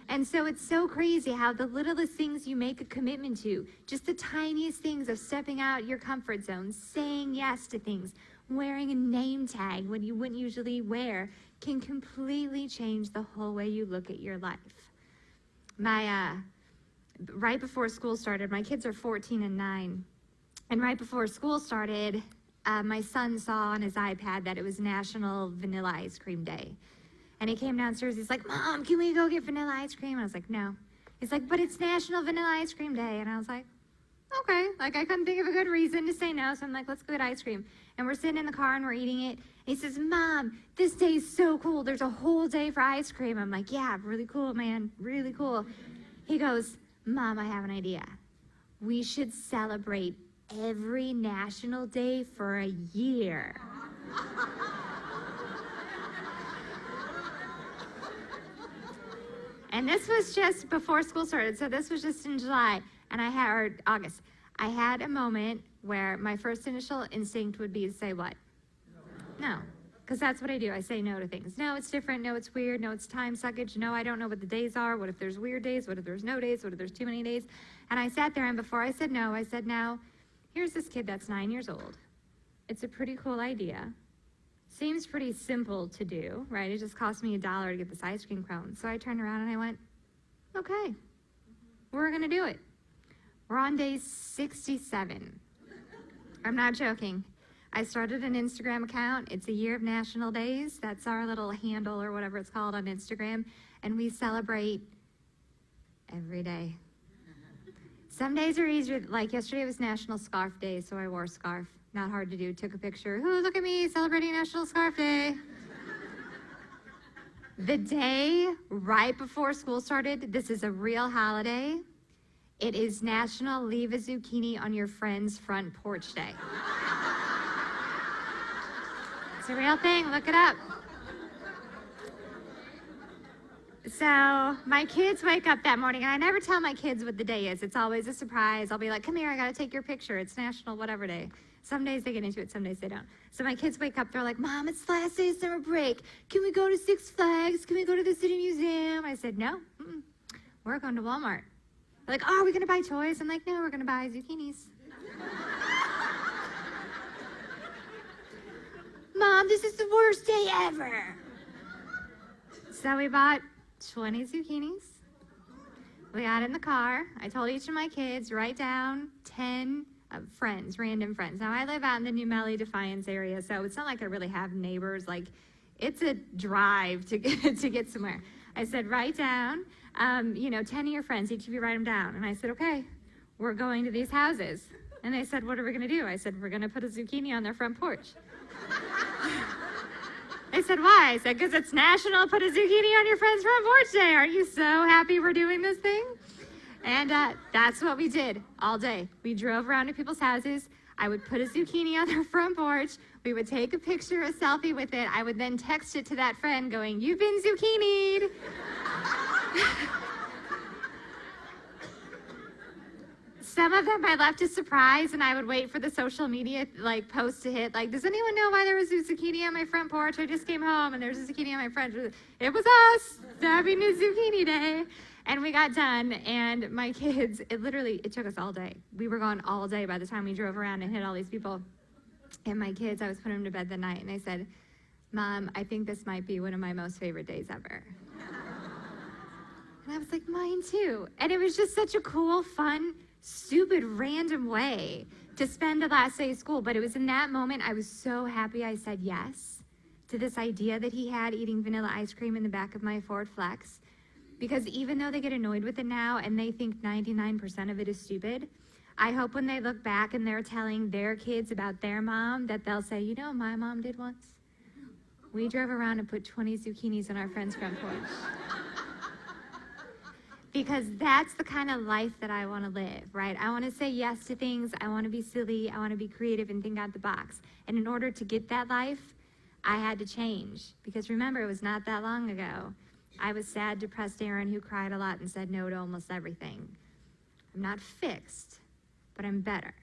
And so it's so crazy how the littlest things you make a commitment to, just the tiniest things of stepping out your comfort zone, saying yes to things, wearing a name tag when you wouldn't usually wear, can completely change the whole way you look at your life. Right before school started, my kids are 14 and 9, and right before school started, my son saw on his iPad that it was National Vanilla Ice Cream Day. And he came downstairs, he's like, Mom, can we go get vanilla ice cream? And I was like, no. He's like, but it's National Vanilla Ice Cream Day. And I was like, okay. Like, I couldn't think of a good reason to say no, so I'm like, let's go get ice cream. And we're sitting in the car and we're eating it. And he says, Mom, this day is so cool. There's a whole day for ice cream. I'm like, yeah, really cool, man, really cool. He goes, Mom, I have an idea. We should celebrate every national day for a year. And this was just before school started, so this was just in July, and or August. I had a moment where my first initial instinct would be to say what? No. Because that's what I do. I say no to things. No, it's different. No, it's weird. No, it's time suckage. No, I don't know what the days are. What if there's weird days? What if there's no days? What if there's too many days? And I sat there, and before I said no, I said, now, here's this kid that's 9 years old. It's a pretty cool idea. Seems pretty simple to do, right? It just cost me $1 to get this ice cream cone. So I turned around and I went, okay, we're going to do it. We're on day 67. I'm not joking. I started an Instagram account. It's a year of national days. That's our little handle or whatever it's called on Instagram. And we celebrate every day. Some days are easier. Like yesterday was National Scarf Day, so I wore a scarf. Not hard to do. Took a picture. Ooh, look at me celebrating National Scarf Day. The day right before school started, this is a real holiday. It is National Leave a Zucchini on Your Friend's Front Porch Day. It's a real thing. Look it up. So my kids wake up that morning, and I never tell my kids what the day is. It's always a surprise. I'll be like, come here, I got to take your picture. It's National whatever day. Some days they get into it, some days they don't. So my kids wake up, they're like, Mom, it's the last day of summer break. Can we go to Six Flags? Can we go to the City Museum? I said, no, we're going to Walmart. They're like, oh, are we going to buy toys? I'm like, no, we're going to buy zucchinis. Mom, this is the worst day ever. So we bought 20 zucchinis. We got in the car. I told each of my kids, write down 10 friends, random friends. Now, I live out in the New Melle Defiance area, so it's not like I really have neighbors. Like, it's a drive to get somewhere. I said, write down, 10 of your friends. Each of you write them down. And I said, okay, we're going to these houses. And they said, what are we going to do? I said, we're going to put a zucchini on their front porch. They said, why? I said, because it's National Put a Zucchini on Your Friend's Front Porch Day. Aren't you so happy we're doing this thing? And that's what we did all day. We drove around to people's houses. I would put a zucchini on their front porch. We would take a picture, a selfie with it. I would then text it to that friend going, you've been zucchinied. Some of them I left as surprise, and I would wait for the social media post to hit. Like, does anyone know why there was a zucchini on my front porch? I just came home, and there's a zucchini on my front. It was us having a zucchini day. And we got done, and my kids, it took us all day. We were gone all day by the time we drove around and hit all these people. And my kids, I was putting them to bed that night, and I said, Mom, I think this might be one of my most favorite days ever. And I was like, mine too. And it was just such a cool, fun, stupid, random way to spend the last day of school. But it was in that moment I was so happy I said yes to this idea that he had eating vanilla ice cream in the back of my Ford Flex. Because even though they get annoyed with it now and they think 99% of it is stupid, I hope when they look back and they're telling their kids about their mom that they'll say, you know, my mom did once. We drove around and put 20 zucchinis on our friend's front porch. Because that's the kind of life that I want to live, right? I want to say yes to things. I want to be silly. I want to be creative and think out the box. And in order to get that life, I had to change. Because remember, it was not that long ago. I was sad, depressed Aaron who cried a lot and said no to almost everything. I'm not fixed, but I'm better.